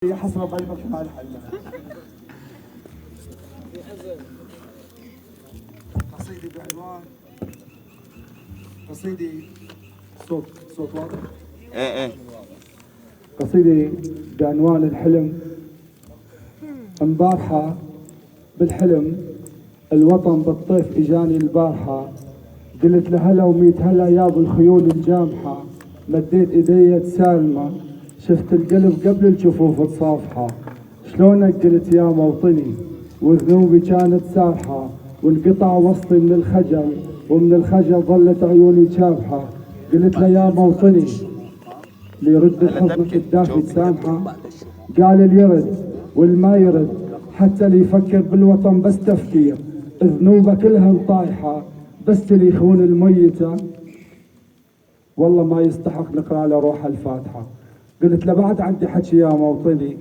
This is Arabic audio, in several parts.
حسرة قلبك ما الحل. قصيدة بعنوان قصيدة صوت واضح؟ ايه قصيدة بعنوان الحلم. امبارحة بالحلم الوطن بالطيف اجاني البارحة، قلت له هلا وميت هلا يا ابو الخيول الجامحة، مديت ايدي تسالمة شفت القلب قبل الجفوف تصافحة، شلونك قلت يا موطني وذنوبي كانت سارحة، وانقطع وسطي من الخجل ومن الخجل ظلت عيوني شابحة، قلت له يا موطني ليرد الحضن الدافي تسامحه، قال اللي يرد والما يرد حتى اللي يفكر بالوطن بس تفكير، ذنوبه كلها طايحه بس اللي يخون الميته والله ما يستحق نقرا له روح الفاتحه. قلت له بعد عندي حكي يا موطني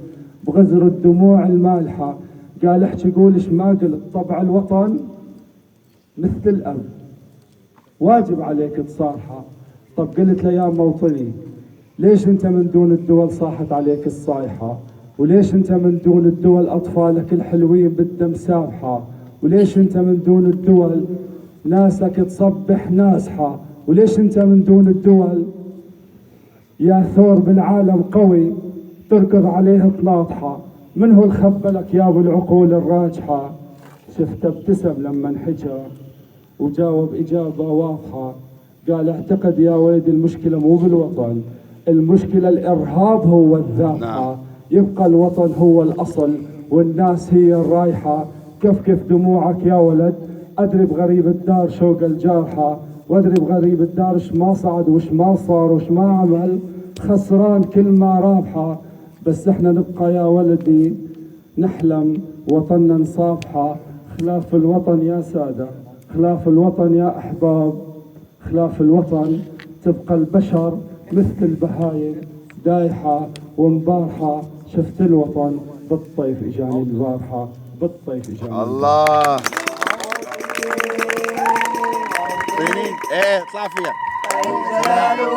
بغزر الدموع المالحه، قال احكي قول ايش ما قلت، طبع الوطن مثل الاب واجب عليك تصارحه. طب قلت له يا موطني ليش انت من دون الدول صاحت عليك الصايحة، وليش انت من دون الدول اطفالك الحلوين بالدم سابحة، وليش انت من دون الدول ناسك تصبح نازحة، وليش انت من دون الدول يا ثور بالعالم قوي تركض عليه طلاطحة، من هو الخبلك يا ابو العقول الراجحة. شفته ابتسم لما انحكى وجاوب اجابة واضحة، قال اعتقد يا ولدي المشكلة مو بالوطن، المشكلة الارهاب هو الذابحة، يبقى الوطن هو الاصل والناس هي الرايحة، كفكف دموعك يا ولد ادري بغريب الدار شوق الجارحة، وادري بغريب الدار ايش ما صعد وش ما صار وش ما عمل، خسران كل ما رابحة، بس احنا نبقى يا ولدي نحلم وطننا نصافحة، خلاف الوطن يا سادة خلاف الوطن يا احباب، خلاف الوطن تبقى البشر مثل البهايم دايحة ومبارحة، شفت الوطن بالطيف اجاني البارحة بالطيف اجاني الله طينين ايه اطلع فيها.